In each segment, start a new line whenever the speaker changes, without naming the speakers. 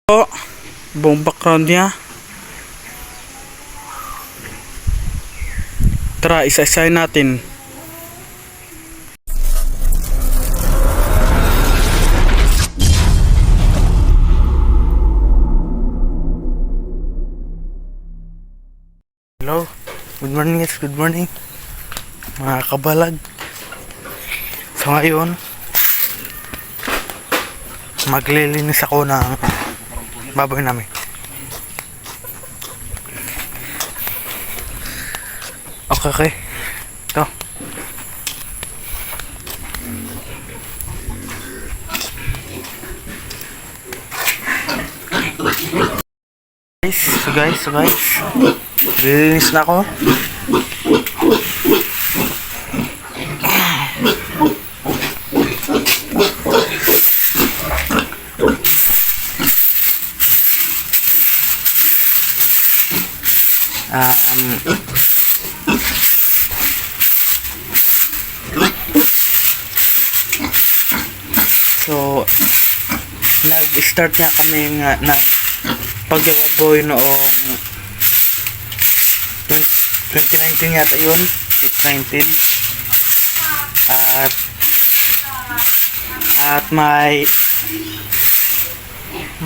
Po, buong background niya. Tara, isa-isahin natin. Hello, good morning guys, good morning mga kabalag. So ngayon, maglilinis ako ng baboy namin. Okay. Ito. Guys. Lilinis na ako. So nag-start na kami ng pagbaboy noong 2019 yata yun, 2019, at may 1,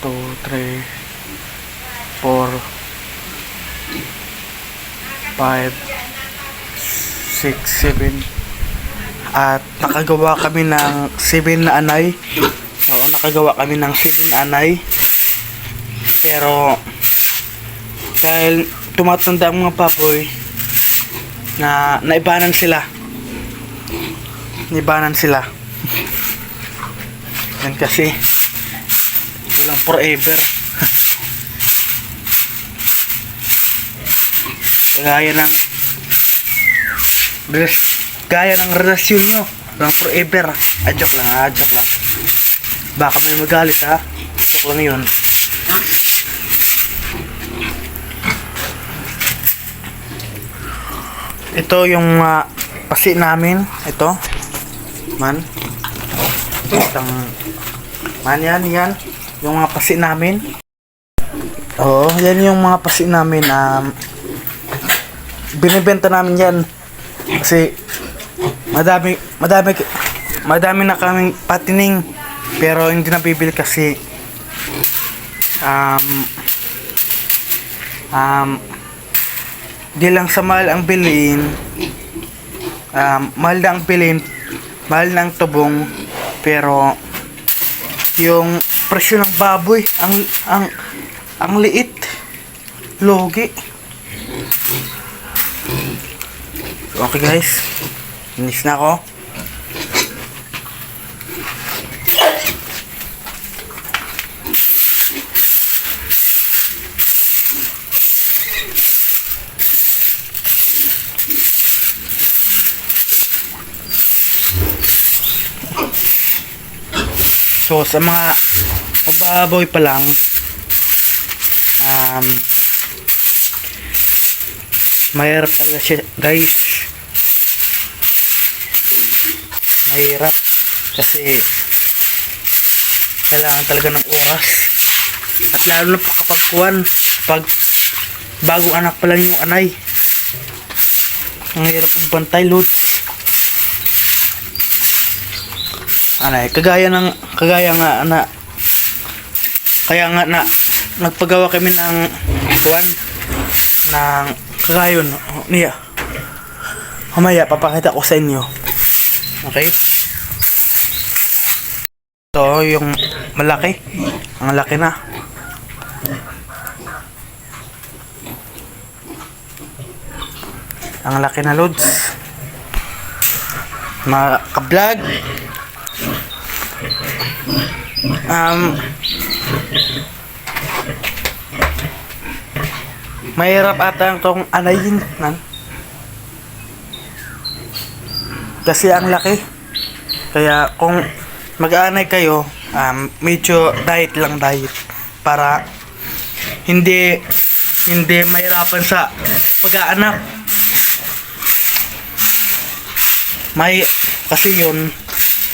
2, 3, 4, 5, 6, 7, at nakagawa kami ng 7 na anay. So nakagawa kami ng 7 anay, pero dahil tumatanda ang mga baboy na naibanan sila yan kasi walang forever. Gaya ng relasyon nyo, walang forever. Joke lang. Baka may magalit ha. Joke lang yun. Ito yung pasi namin. Ito man yan yung mga pasi namin. Yan yung mga pasi namin. Binibenta namin yan kasi madami na kaming patining, pero hindi na bibili kasi di lang sa mahal ang bilhin, mahal na ang tubong, pero yung presyo ng baboy ang liit, logi. Okay guys, linis na ako. So sa mga pagbaboy pa lang, mahirap talaga siya guys. Mahirap kasi kailangan talaga ng oras, at lalo na kapag bagong anak pa lang yung anay, ang hirap magbantay, loads. Kaya nga nagpagawa kami ng kagayon niya. Mamaya papakita ko sa inyo. Okay? Ito yung malaki. Ang laki na. Ang laki na, loads. Mga ka-vlog, mahirap ata itong anayin kasi ang laki. Kaya kung mag-aanay kayo, medyo diet para hindi mahirapan sa pag-aanak. Kasi yun,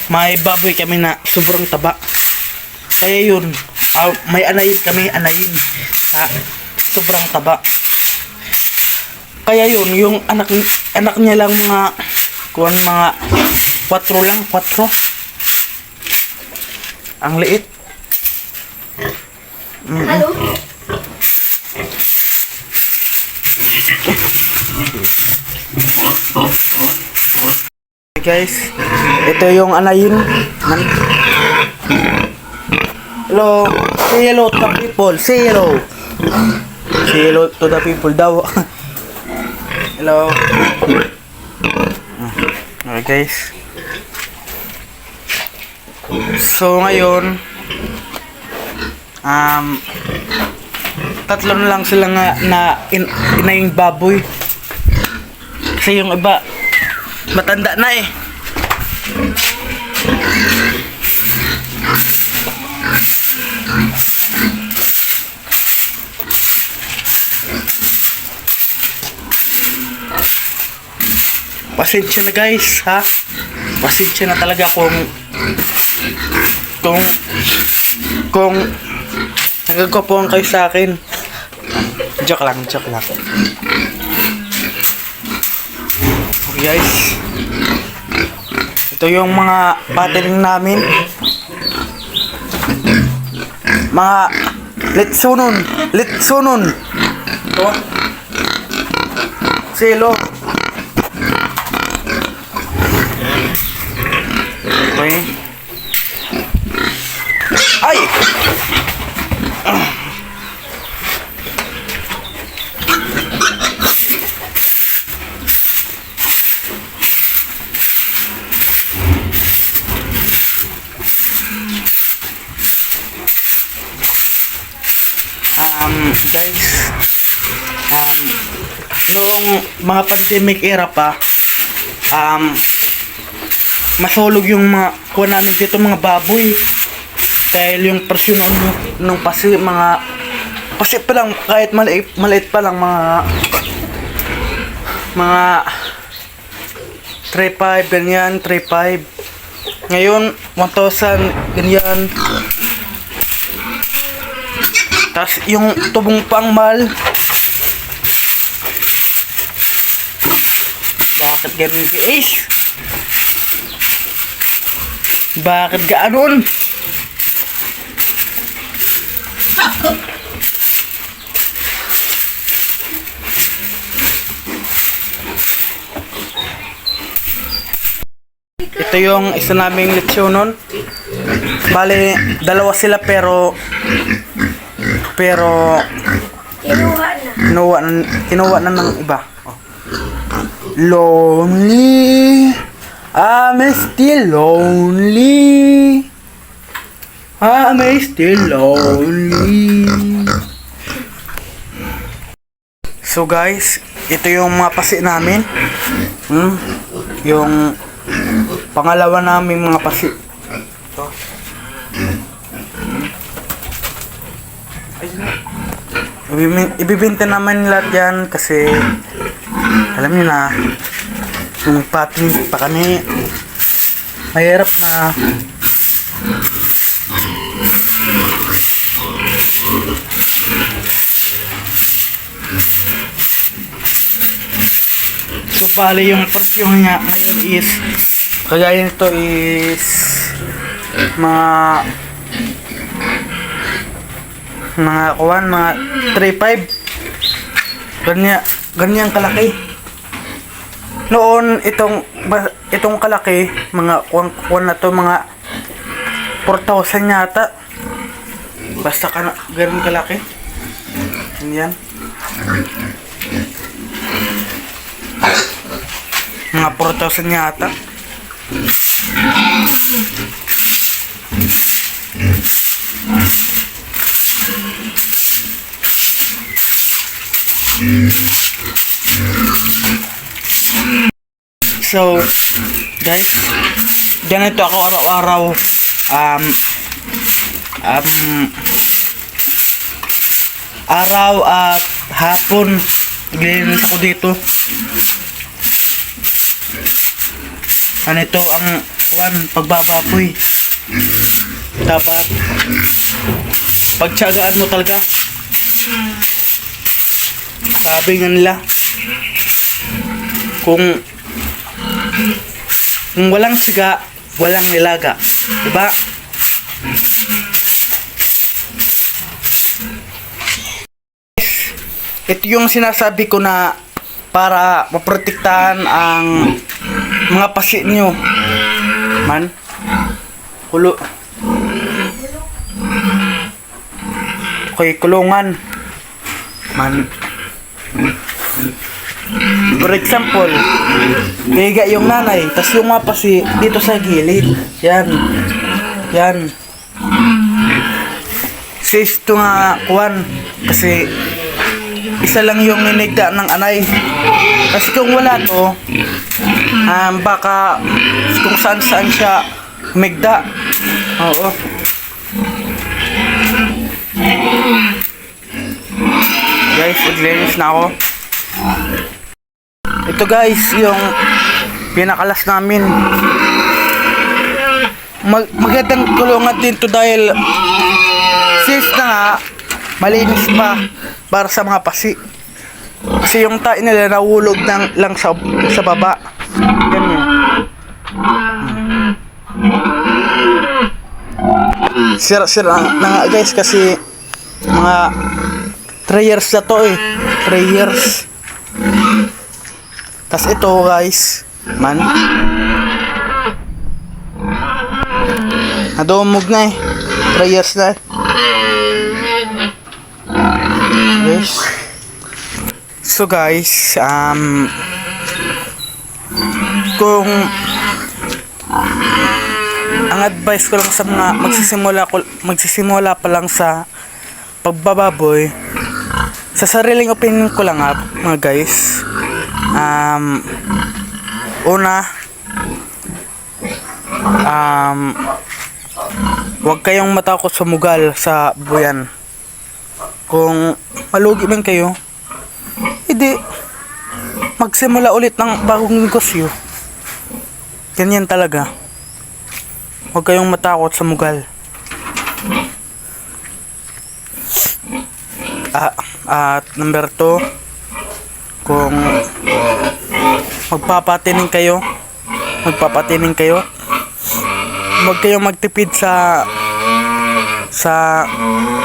may baboy kami na sobrang taba. Kaya yun, may anayin kami, anayin sa sobrang taba. Kaya yun, yung anak niya lang mga 4 lang, 4. Ang liit.
Hello?
Guys, ito yung anayin. Hello, say hello to the people. Say hello. Say hello to the people daw. Hello. Okay guys. So ngayon, tatlo na lang sila nga na inaying baboy. Kasi yung iba matanda na eh. Pasensya na guys, ha? Pasensya na talaga kung nagagwapuhan kayo sa akin. Joke lang. Okay guys, ito yung mga patering namin. Mga litsunon. Ito. Silo. Okay. Ay! Guys, noong mga pandemic era pa, masulog yung mga kuha namin dito, mga baboy. Dahil yung presyo ng pasi, pasi pa lang, kahit maliit pa lang, mga 3.5 ganyan, 3.5. Ngayon 1,000 ganyan. Tapos yung tubong pangmal, bakit ganun guys? Bakit ganoon? Ito yung isa naming lechon. Bale, dalawa sila pero kinuha na ng iba. Oh. Lonely, I'm still lonely. I'm still lonely. So guys, ito yung mga pasi namin. Yung pangalawa namin mga pasi. Ito. Ibibenta naman lahat yan kasi alam niyo na, yung magpating pa kami, mahirap na. So bali yung presyo niya ngayon is, kagaya nito is mga 3.5. Ganyan kalaki. Noon itong kalaki, mga kuwan na to, mga 4,000 yata. Basta ganun kalaki. Ganyan. Mga 4,000 yata. So, guys, ganito ako araw-araw. Araw at hapon naglilinis ako dito. Ito ang pagbababoy. Dapat pagtiyagaan mo talaga. Sabi nga nila, kung walang siga, walang nilaga. Diba? Ito yung sinasabi ko na para maprotektahan ang mga pasi nyo. Man. Kulo. Okay, kulungan. Man. For example, higa yung nanay, tas yung mga pasi dito sa gilid. Yan. Yan. Safe to nga kuwan. Kasi isa lang yung ninigda ng anay. Kasi kung wala to, baka kung saan siya migda. Oo. Guys, maglinis na ako. Ito guys, yung pinakalas namin. Magandang kulungan din to dahil safe na nga, malinis pa para sa mga pasi. Kasi yung tae nila nahulog lang sa baba. Ganyan. Sira na nga guys kasi mga 3 years na to eh. 3 years. Tas ito guys, man. Nadumog na eh. 3 years na eh. Yes. So guys, kung ang advice ko lang sa mga magsisimula pa lang sa pagbababoy, sa sariling opinion ko lang mga guys, una, huwag kayong matakot sumugal sa buyan. Kung malugi man kayo, hindi magsimula ulit ng bagong negosyo. Ganyan talaga. Huwag kayong matakot sumugal. At number 2, kung magpapatining kayo, huwag kayong magtipid sa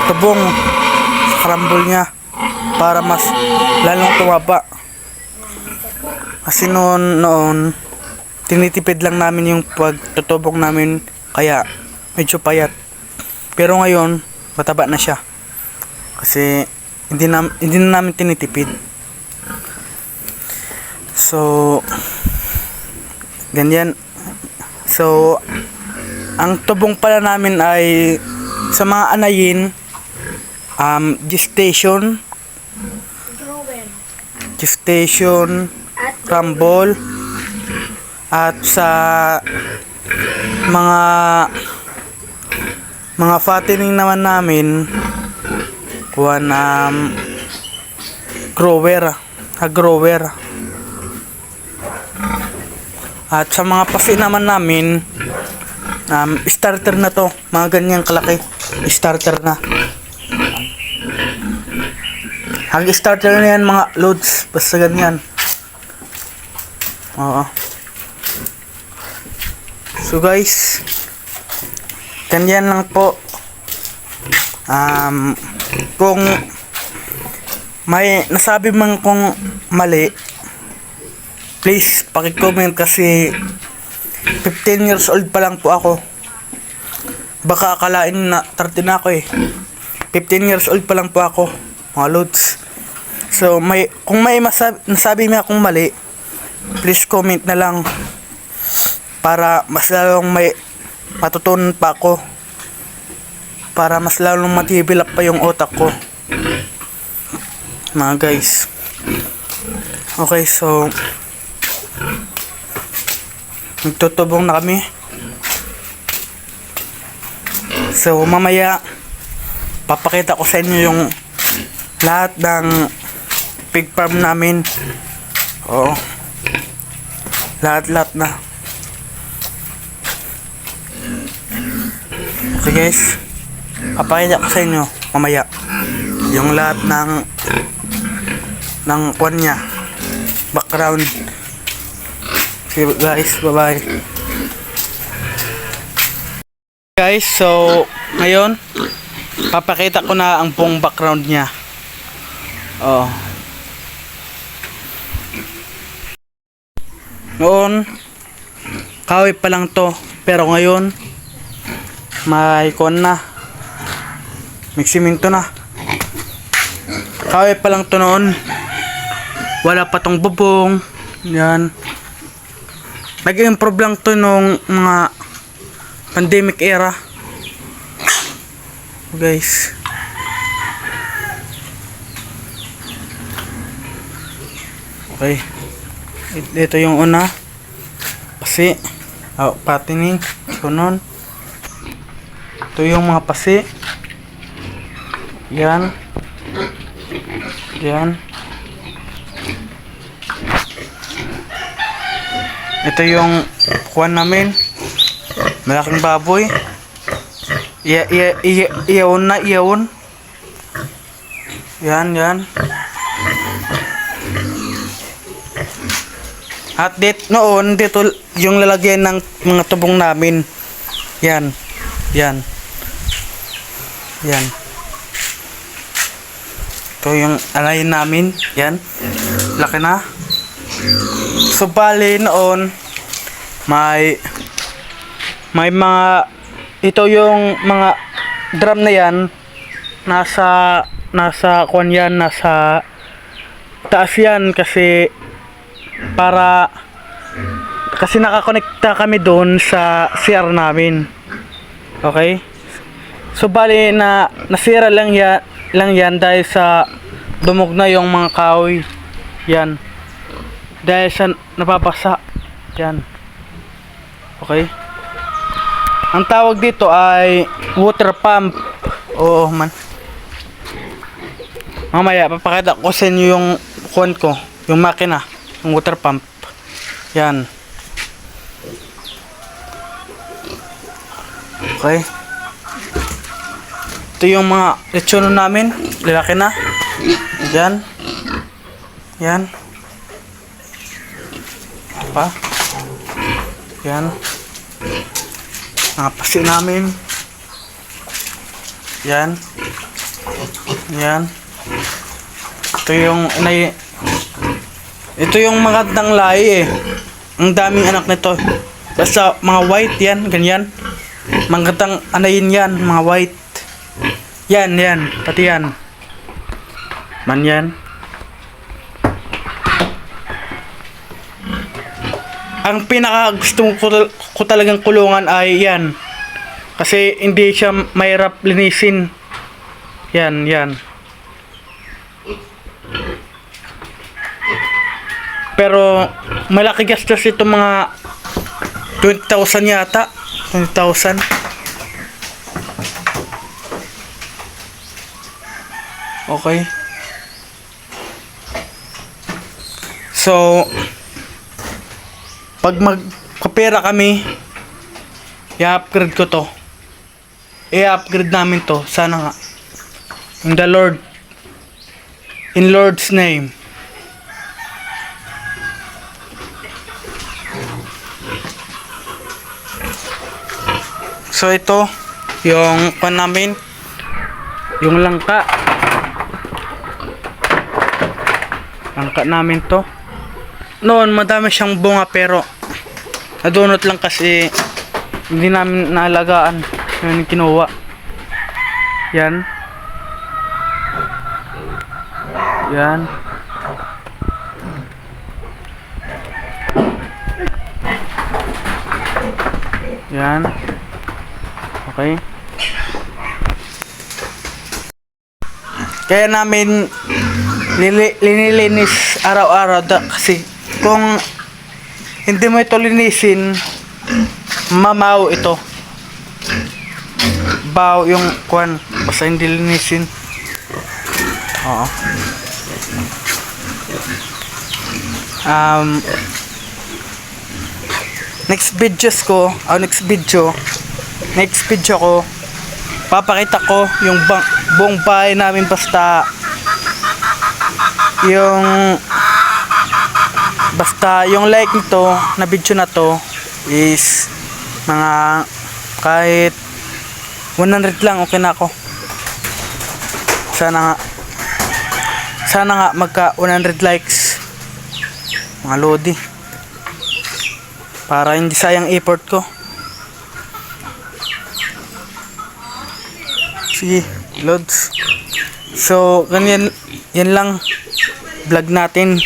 tubong, sa karambol niya, para mas lalong tumaba. Kasi noon tinitipid lang namin yung pagtutubong namin, kaya medyo payat. Pero ngayon mataba na siya kasi hindi na namin tinitipid. So ganyan. So ang tubong pala namin ay sa mga anayin, gestation, crumble, at sa mga fattening naman namin, grower. At sa mga pasi naman namin, starter na to, mga ganyang kalaki, starter na. Starter na yan mga loads, basta ganyan. Oo. So guys, ganyan lang po. Kung may nasabi man kong mali, please paki-comment kasi 15 years old pa lang po ako. Baka akalain na 30 na ako eh. 15 years old pa lang po ako, mga loads. So kung may nasabi mo akong mali, please comment na lang para mas lalong may matutunan pa ako, para mas lalong matibilap pa yung otak ko, mga guys. Okay, so magtutubong na kami. So mamaya papakita ko sa inyo yung lahat ng pig farm namin. Oo, lahat na. Okay guys, papakita ko sa inyo mamaya yung lahat ng kwan niya, background. Okay guys, bye bye. Guys, so ngayon papakita ko na ang buong background niya. Oh. Noon kahoy pa lang to, pero ngayon may kon na, may simento na. Kahoy pa lang to noon, wala pa tong bubong. Yan, nag-improve lang to nung mga pandemic era guys. Okay, ito yung una pasi, patining sunon. Ito yung mga pasi, yan yan. Ito yung kuwan namin, malaking baboy. Iyawon na, iyawon. Yan, yan. At noon, dito yung lalagyan ng mga tubong namin. Yan. Yan. Yan. Ito yung alayin namin. Yan. Laki na. So, bali noon, may mga, ito yung mga drum na yan, nasa kwan yan, nasa taas yan, kasi nakakonekta kami doon sa CR namin. Okay, so bali nasira lang yan dahil sa dumog na yung mga kahoy yan, dahil sa napapasa yan. Okay, ang tawag dito ay water pump. Oo man, mamaya papakita ko sa inyo yung kuwan ko, yung makina, yung water pump. Yan. Okay, ito yung mga lechon namin, lalaki na. Yan. Yan pa. Yan, mga pasi namin. Yan. Yan. Ito yung magandang lahi eh. Ang daming anak nito. Basta mga white yan, ganyan. Magandang anayin yan, mga white. Yan, yan, pati yan. Man yan. Ang pinaka gusto ko talagang kulungan ay yan. Kasi hindi siya mahirap linisin. Yan, yan. Pero malaki gastos ito, mga 20,000 yata. 20,000. Okay. So, pag magkapera kami, i-upgrade ko to. I-upgrade namin to. Sana nga. In the Lord. In Lord's name. So ito yung pan namin, yung langka namin to. Noon madami siyang bunga, pero nadunot lang kasi hindi namin naalagaan. Yun yung kinuha. Yan. Yan. Yan. Okay. Kaya namin linilinis araw-araw kasi kung hindi mo ito linisin, mamaw ito. Baw yung kwan basta hindi linisin. Oo. Next video ko papakita ko yung buong bahay namin, basta yung like nito na video na to is mga kahit 100 lang, okay na ako. Sana nga magka 100 likes mga lodi, para hindi sayang effort ko. Sige lods, so ganyan, yan lang vlog natin.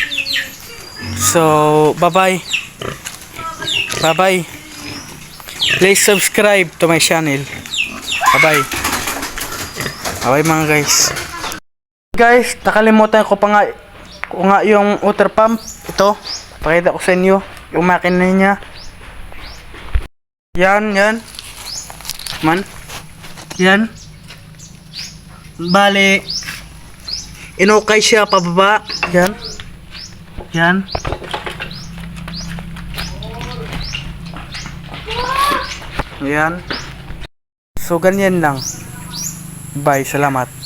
So bye bye, please subscribe to my channel. Bye bye mga guys, nakalimutan ko pa nga yung water pump. Ito, pakita ko sa inyo yung makina niya. Yan bale, inukay siya pababa. Yan. So ganyan lang. Bye, salamat.